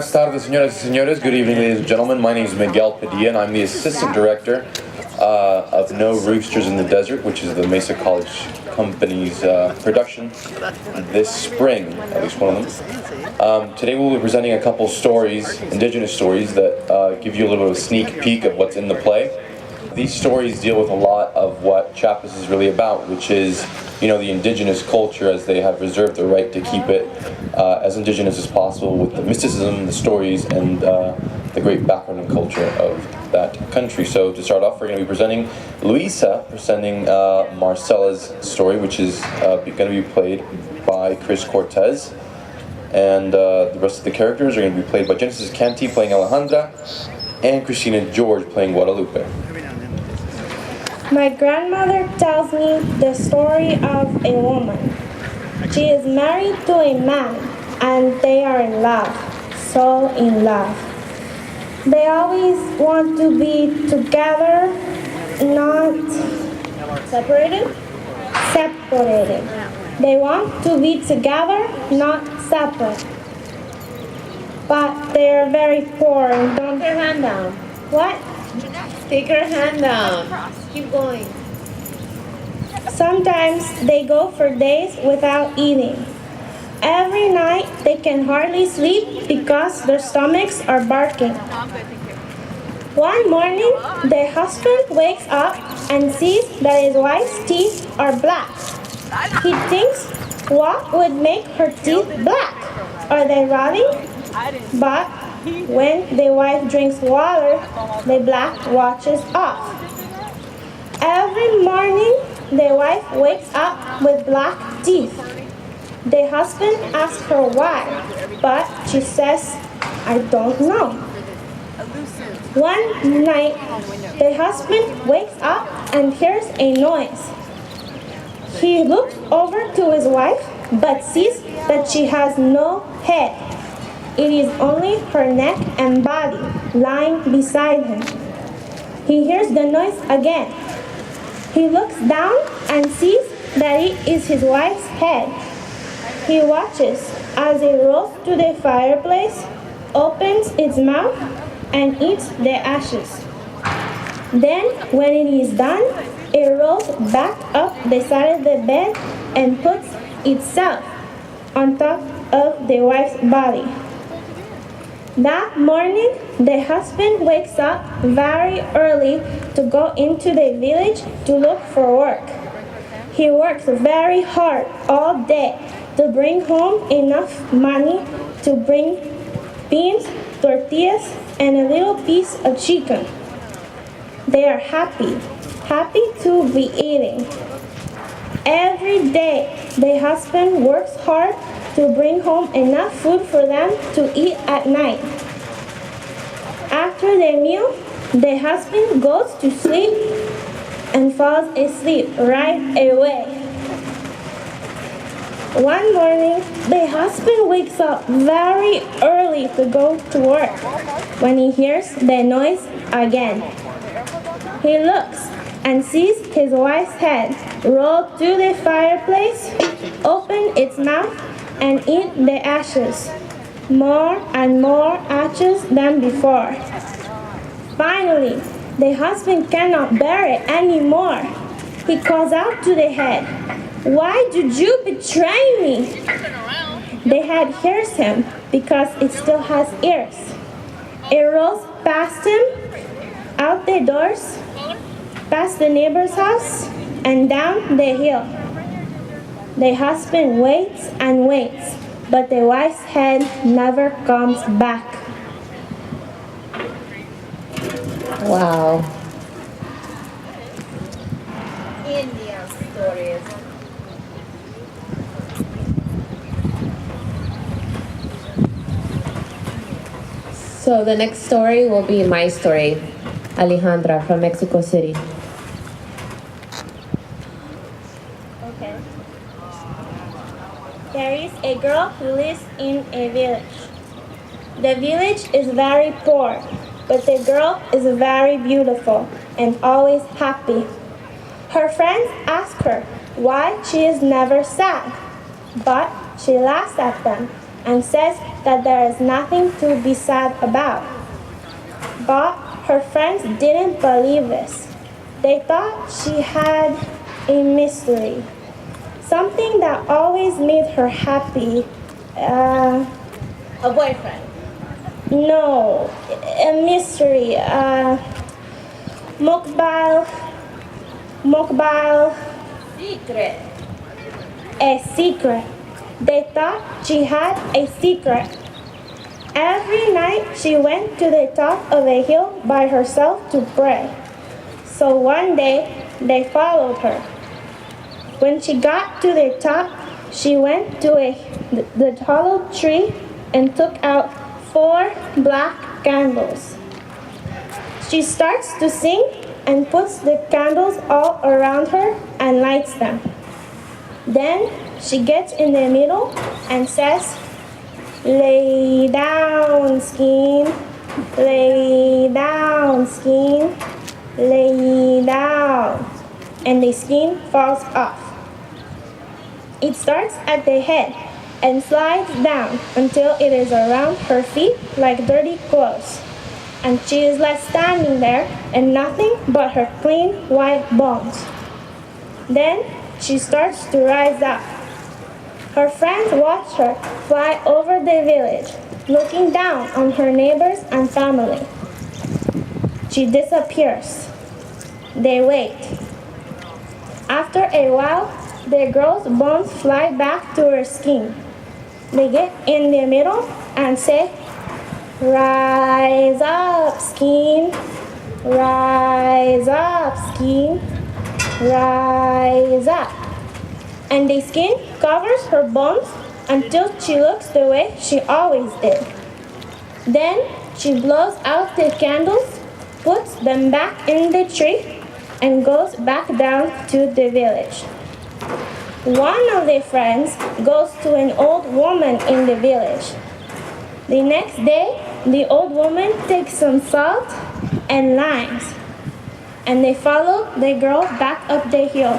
Buenas tardes, señoras y señores. Good evening, ladies and gentlemen. My name is Miguel Padilla, and I'm the assistant director of No Roosters in the Desert, which is the Mesa College Company's production this spring, at least one of them. Today we'll be presenting a couple stories, indigenous stories, that give you a little bit of a sneak peek of what's in the play. These stories deal with a lot of what Chiapas is really about, which is, the indigenous culture, as they have reserved the right to keep it as indigenous as possible, with the mysticism, the stories, and the great background and culture of that country. So to start off, we're going to be presenting Luisa, presenting Marcela's story, which is going to be played by Chris Cortez. And the rest of the characters are going to be played by Genesis Canty playing Alejandra, and Christina George playing Guadalupe. My grandmother tells me the story of a woman. She is married to a man, and they are in love, so in love. They always want to be together, not separated. Separated. They want to be together, not separate. But they are very poor and don't. Take her hand down. What? Take her hand down. Keep going. Sometimes they go for days without eating. Every night they can hardly sleep because their stomachs are barking. One morning, the husband wakes up and sees that his wife's teeth are black. He thinks, what would make her teeth black? Are they rotting? But when the wife drinks water, the black washes off. Every morning, the wife wakes up with black teeth. The husband asks her why, but she says, I don't know. One night, the husband wakes up and hears a noise. He looks over to his wife, but sees that she has no head. It is only her neck and body lying beside him. He hears the noise again. He looks down and sees that it is his wife's head. He watches as it rolls to the fireplace, opens its mouth, and eats the ashes. Then, when it is done, it rolls back up the side of the bed and puts itself on top of the wife's body. That morning, the husband wakes up very early to go into the village to look for work. He works very hard all day to bring home enough money to bring beans, tortillas, and a little piece of chicken. They are happy to be eating. Every day, the husband works hard to bring home enough food for them to eat at night. After the meal, the husband goes to sleep and falls asleep right away. One morning, the husband wakes up very early to go to work when he hears the noise again. He looks and sees his wife's head roll to the fireplace, open its mouth, and eat the ashes. More and more ashes than before. Finally, the husband cannot bear it anymore. He calls out to the head, why did you betray me? The head hears him because it still has ears. It rolls past him, out the doors, past the neighbor's house, and down the hill. The husband waits and waits, but the wife's head never comes back. Wow. Indian stories. So the next story will be my story, Alejandra from Mexico City. Okay. There is a girl who lives in a village. The village is very poor, but the girl is very beautiful and always happy. Her friends ask her why she is never sad, but she laughs at them and says that there is nothing to be sad about. But her friends didn't believe this. They thought she had a mystery, something that always made her happy. A boyfriend. No, a mystery. Mukbal. Secret. A secret. They thought she had a secret. Every night she went to the top of a hill by herself to pray. So one day they followed her. When she got to the top, she went to the hollow tree and took out 4 black candles. She starts to sing and puts the candles all around her and lights them. Then she gets in the middle and says, "Lay down, skin, lay down, skin, lay down," and the skin falls off. It starts at the head and slides down until it is around her feet like dirty clothes. And she is left standing there and nothing but her clean white bones. Then she starts to rise up. Her friends watch her fly over the village, looking down on her neighbors and family. She disappears. They wait. After a while, the girl's bones fly back to her skin. They get in the middle and say, "Rise up, skin. Rise up, skin. Rise up." And the skin covers her bones until she looks the way she always did. Then she blows out the candles, puts them back in the tree, and goes back down to the village. One of the friends goes to an old woman in the village. The next day, the old woman takes some salt and limes, and they follow the girl back up the hill.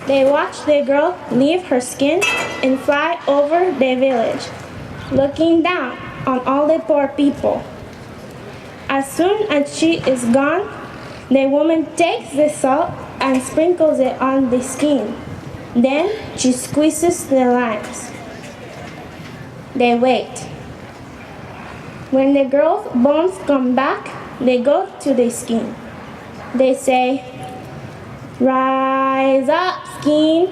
They watch the girl leave her skin and fly over the village, looking down on all the poor people. As soon as she is gone, the woman takes the salt and sprinkles it on the skin. Then she squeezes the limes. They wait. When the girl's bones come back, they go to the skin. They say, "Rise up, skin.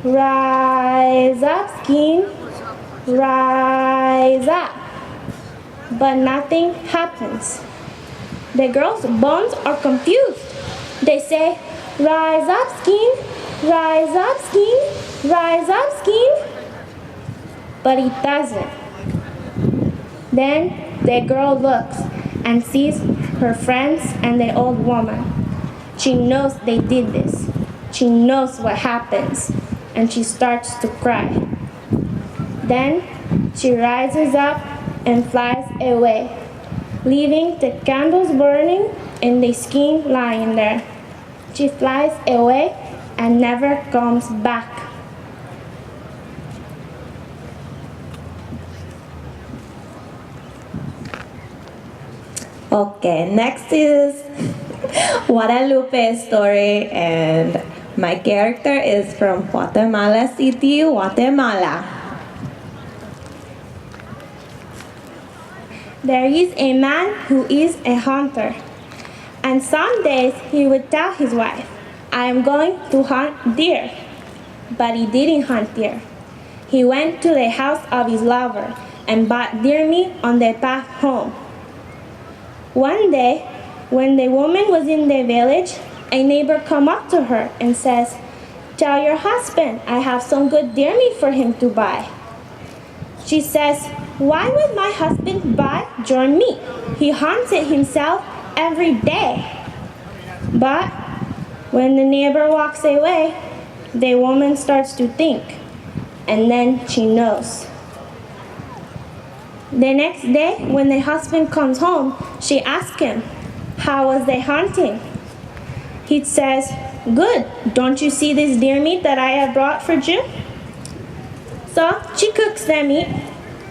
Rise up, skin. Rise up." But nothing happens. The girl's bones are confused. They say, "Rise up, skin. Rise up, skin. Rise up, skin." But it doesn't. Then the girl looks and sees her friends and the old woman. She knows they did this. She knows what happens, and she starts to cry. Then she rises up and flies away, leaving the candles burning and the skin lying there. She flies away and never comes back. Okay, next is Guadalupe story, and my character is from Guatemala City, Guatemala. There is a man who is a hunter, and some days he would tell his wife, "I am going to hunt deer." But he didn't hunt deer. He went to the house of his lover and bought deer meat on the path home. One day, when the woman was in the village, a neighbor come up to her and says, "Tell your husband I have some good deer meat for him to buy." She says, "Why would my husband buy your meat? He hunts it himself every day." But when the neighbor walks away, the woman starts to think, and then she knows. The next day, when the husband comes home, she asks him, "How was the hunting?" He says, "Good. Don't you see this deer meat that I have brought for you?" So she cooks them meat,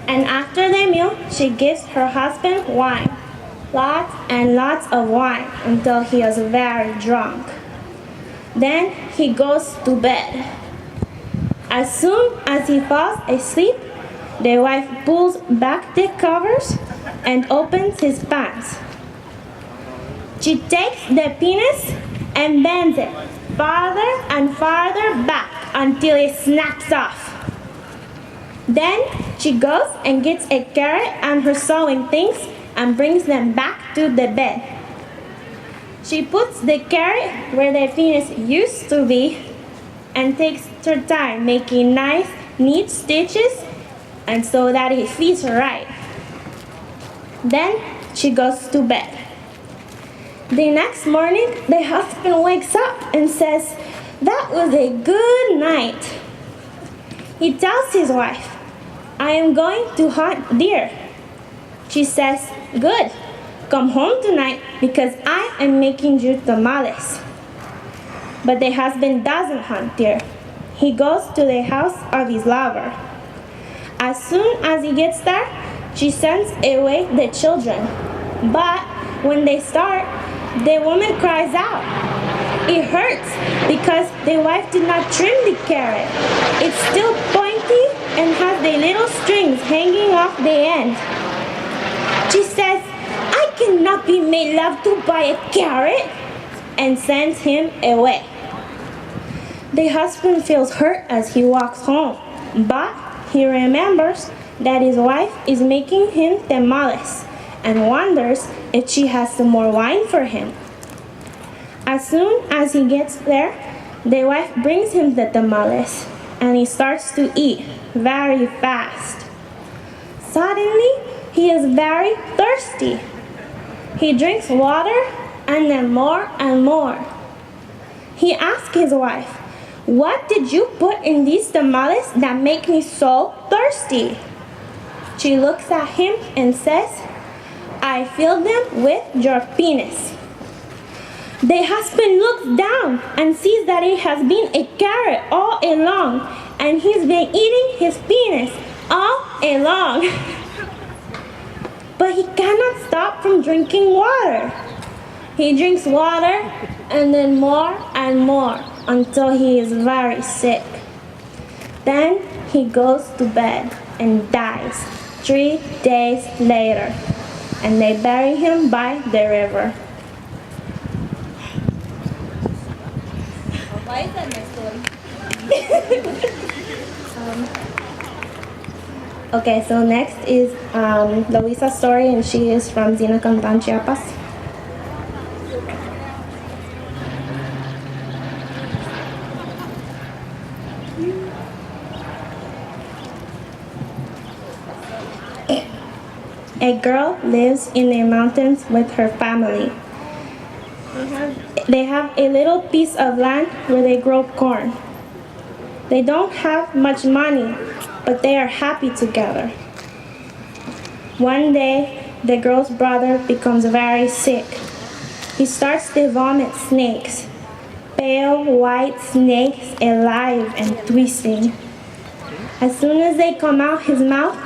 and after the meal, she gives her husband wine. Lots and lots of wine until he is very drunk. Then he goes to bed. As soon as he falls asleep, the wife pulls back the covers and opens his pants. She takes the penis and bends it farther and farther back until it snaps off. Then she goes and gets a carrot and her sewing things and brings them back to the bed. She puts the carrot where the penis used to be and takes her time making nice, neat stitches and so that it fits right. Then she goes to bed. The next morning, the husband wakes up and says, "That was a good night." He tells his wife, "I am going to hunt deer." She says, "Good. Come home tonight because I am making you tamales." But the husband doesn't hunt deer. He goes to the house of his lover. As soon as he gets there, she sends away the children. But when they start, the woman cries out. It hurts because the wife did not trim the carrot. It's still pointy and has the little strings hanging off the end. She says, "I cannot be made love to by a carrot," and sends him away. The husband feels hurt as he walks home, but he remembers that his wife is making him tamales and wonders if she has some more wine for him. As soon as he gets there, the wife brings him the tamales and he starts to eat very fast. Suddenly, he is very thirsty. He drinks water and then more and more. He asks his wife, "What did you put in these tamales that make me so thirsty?" She looks at him and says, "I filled them with your penis." The husband looks down and sees that it has been a carrot all along, and he's been eating his penis all along. But he cannot stop from drinking water. He drinks water and then more and more until he is very sick. Then he goes to bed and dies 3 days later, and they bury him by the river. Why is that my story? Okay, so next is Luisa's story, and she is from Zinacantan, Chiapas. A girl lives in the mountains with her family. They have a little piece of land where they grow corn. They don't have much money, but they are happy together. One day, the girl's brother becomes very sick. He starts to vomit snakes, pale white snakes, alive and twisting. As soon as they come out his mouth,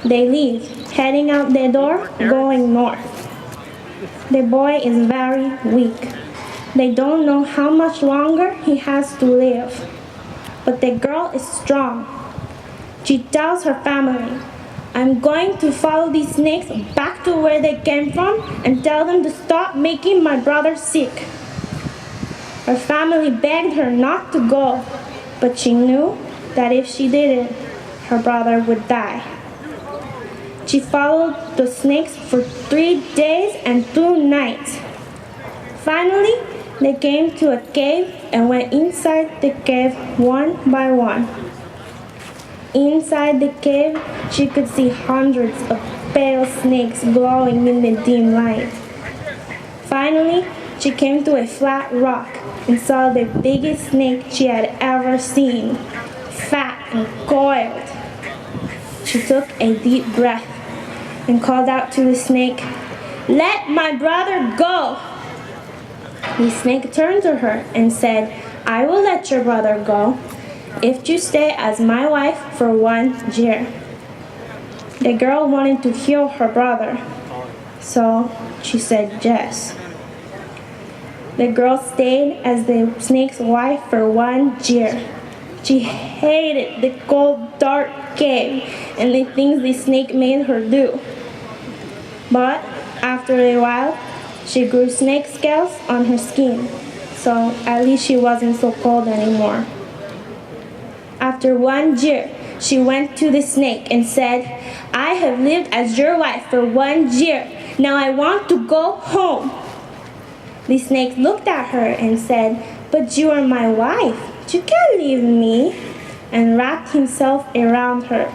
they leave, heading out the door, going north. The boy is very weak. They don't know how much longer he has to live. But the girl is strong. She tells her family, "I'm going to follow these snakes back to where they came from and tell them to stop making my brother sick." Her family begged her not to go, but she knew that if she didn't, her brother would die. She followed the snakes for 3 days and 2 nights. Finally, they came to a cave and went inside the cave one by one. Inside the cave, she could see hundreds of pale snakes glowing in the dim light. Finally, she came to a flat rock and saw the biggest snake she had ever seen, fat and coiled. She took a deep breath and called out to the snake, "Let my brother go!" The snake turned to her and said, "I will let your brother go." if you stay as my wife for 1 year. The girl wanted to heal her brother, so she said yes. The girl stayed as the snake's wife for 1 year. She hated the cold, dark cave and the things the snake made her do. But after a while, she grew snake scales on her skin, so at least she wasn't so cold anymore. After 1 year, she went to the snake and said, "I have lived as your wife for 1 year. Now I want to go home." The snake looked at her and said, "But you are my wife. You can't leave me," and wrapped himself around her.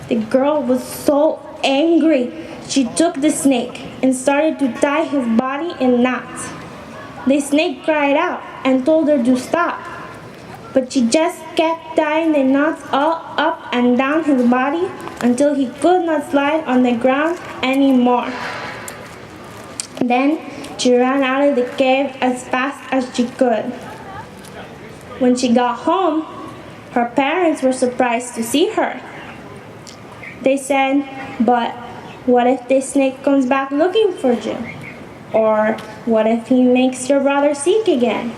The girl was so angry. She took the snake and started to tie his body in knots. The snake cried out and told her to stop, but she just kept tying the knots all up and down his body until he could not slide on the ground anymore. Then she ran out of the cave as fast as she could. When she got home, her parents were surprised to see her. They said, "But what if the snake comes back looking for you? Or what if he makes your brother sick again?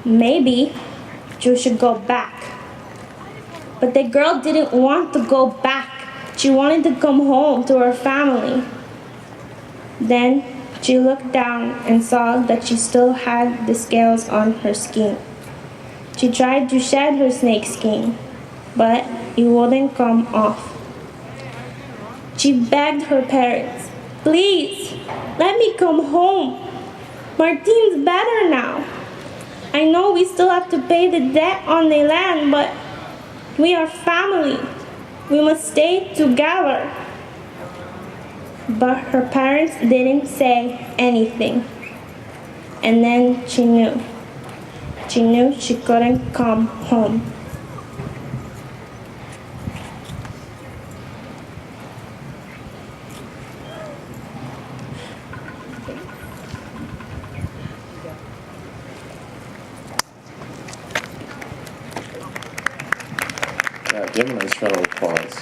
Maybe you should go back." But the girl didn't want to go back. She wanted to come home to her family. Then she looked down and saw that she still had the scales on her skin. She tried to shed her snake skin, but it wouldn't come off. She begged her parents, "Please, let me come home. Martine's better now. I know we still have to pay the debt on the land, but we are family. We must stay together." But her parents didn't say anything. And then she knew. She knew she couldn't come home. Give him a nice round of applause.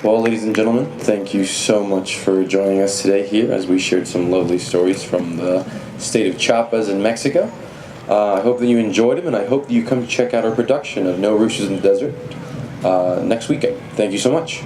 Well, ladies and gentlemen, thank you so much for joining us today here as we shared some lovely stories from the state of Chiapas in Mexico. I hope that you enjoyed them, and I hope that you come check out our production of No Roosters in the Desert next weekend. Thank you so much.